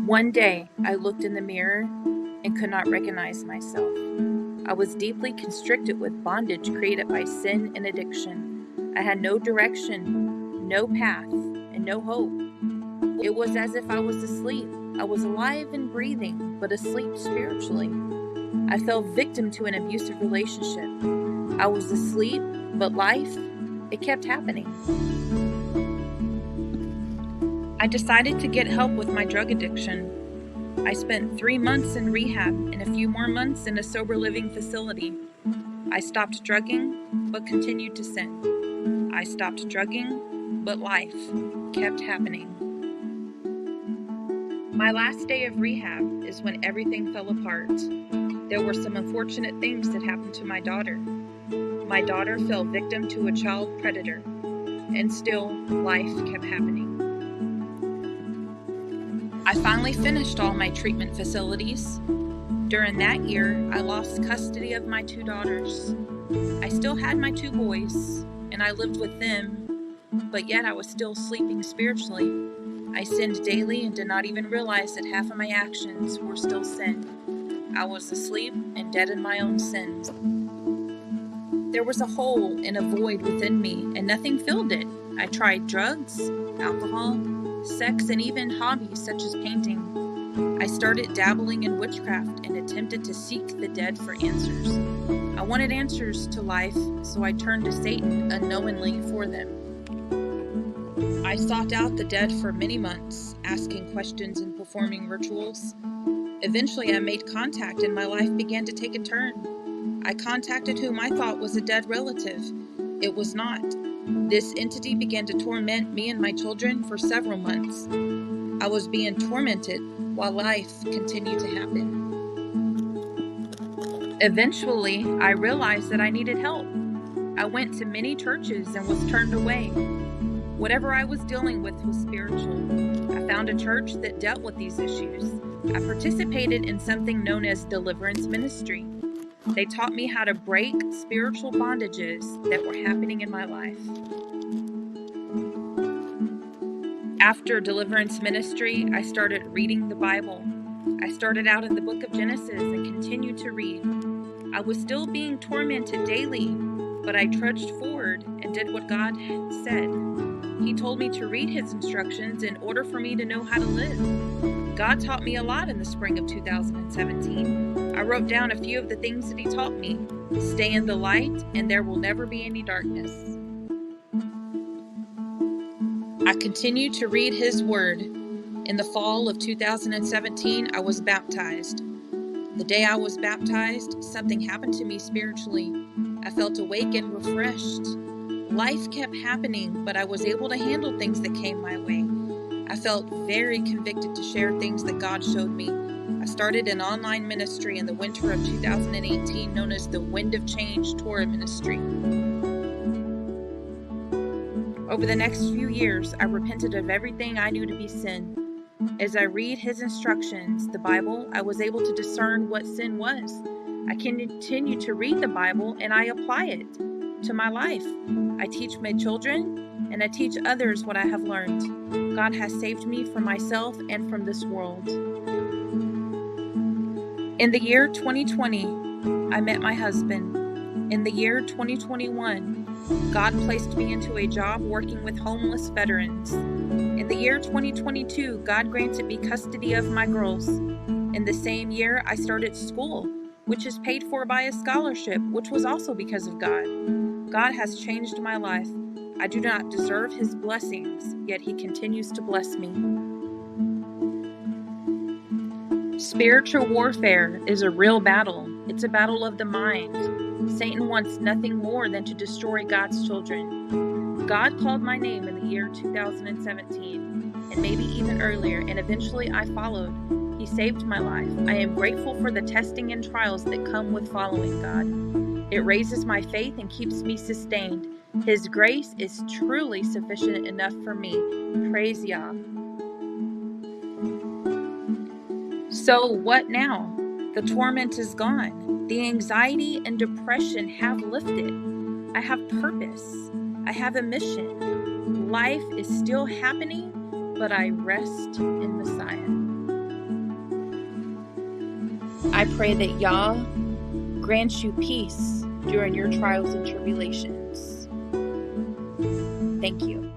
One day, I looked in the mirror and could not recognize myself. I was deeply constricted with bondage created by sin and addiction. I had no direction, no path, and no hope. It was as if I was asleep. I was alive and breathing, but asleep spiritually. I fell victim to an abusive relationship. I was asleep, but life, it kept happening. I decided to get help with my drug addiction. I spent 3 months in rehab and a few more months in a sober living facility. I stopped drugging, but continued to sin. I stopped drugging, but life kept happening. My last day of rehab is when everything fell apart. There were some unfortunate things that happened to my daughter. My daughter fell victim to a child predator, and still life kept happening. I finally finished all my treatment facilities. During that year, I lost custody of my 2 daughters. I still had my 2 boys, and I lived with them, but yet I was still sleeping spiritually. I sinned daily and did not even realize that half of my actions were still sin. I was asleep and dead in my own sins. There was a hole and a void within me, and nothing filled it. I tried drugs, alcohol, sex, and even hobbies such as painting. I started dabbling in witchcraft and attempted to seek the dead for answers. I wanted answers to life, so I turned to Satan unknowingly for them. I sought out the dead for many months, asking questions and performing rituals. Eventually, I made contact and my life began to take a turn. I contacted whom I thought was a dead relative. It was not. This entity began to torment me and my children for several months. I was being tormented while life continued to happen. Eventually, I realized that I needed help. I went to many churches and was turned away. Whatever I was dealing with was spiritual. I found a church that dealt with these issues. I participated in something known as deliverance ministry. They taught me how to break spiritual bondages that were happening in my life. After deliverance ministry, I started reading the Bible. I started out in the book of Genesis and continued to read. I was still being tormented daily, but I trudged forward and did what God said. He told me to read His instructions in order for me to know how to live. God taught me a lot in the spring of 2017. I wrote down a few of the things that He taught me. Stay in the light, and there will never be any darkness. I continued to read His Word. In the fall of 2017, I was baptized. The day I was baptized, something happened to me spiritually. I felt awake and refreshed. Life kept happening, but I was able to handle things that came my way. I felt very convicted to share things that God showed me. I started an online ministry in the winter of 2018 known as the Wind of Change Torah Ministry. Over the next few years, I repented of everything I knew to be sin. As I read His instructions, the Bible, I was able to discern what sin was. I continue to read the Bible and I apply it to my life. I teach my children and I teach others what I have learned. God has saved me from myself and from this world. In the year 2020, I met my husband. In the year 2021, God placed me into a job working with homeless veterans. In the year 2022, God granted me custody of my girls. In the same year, I started school, which is paid for by a scholarship, which was also because of God. God has changed my life. I do not deserve His blessings, yet He continues to bless me. Spiritual warfare is a real battle. It's a battle of the mind. Satan wants nothing more than to destroy God's children. God called my name in the year 2017, and maybe even earlier, and eventually I followed. He saved my life. I am grateful for the testing and trials that come with following God. It raises my faith and keeps me sustained. His grace is truly sufficient enough for me. Praise Yah. So what now? The torment is gone. The anxiety and depression have lifted. I have purpose. I have a mission. Life is still happening, but I rest in Messiah. I pray that Yah grants you peace during your trials and tribulations. Thank you.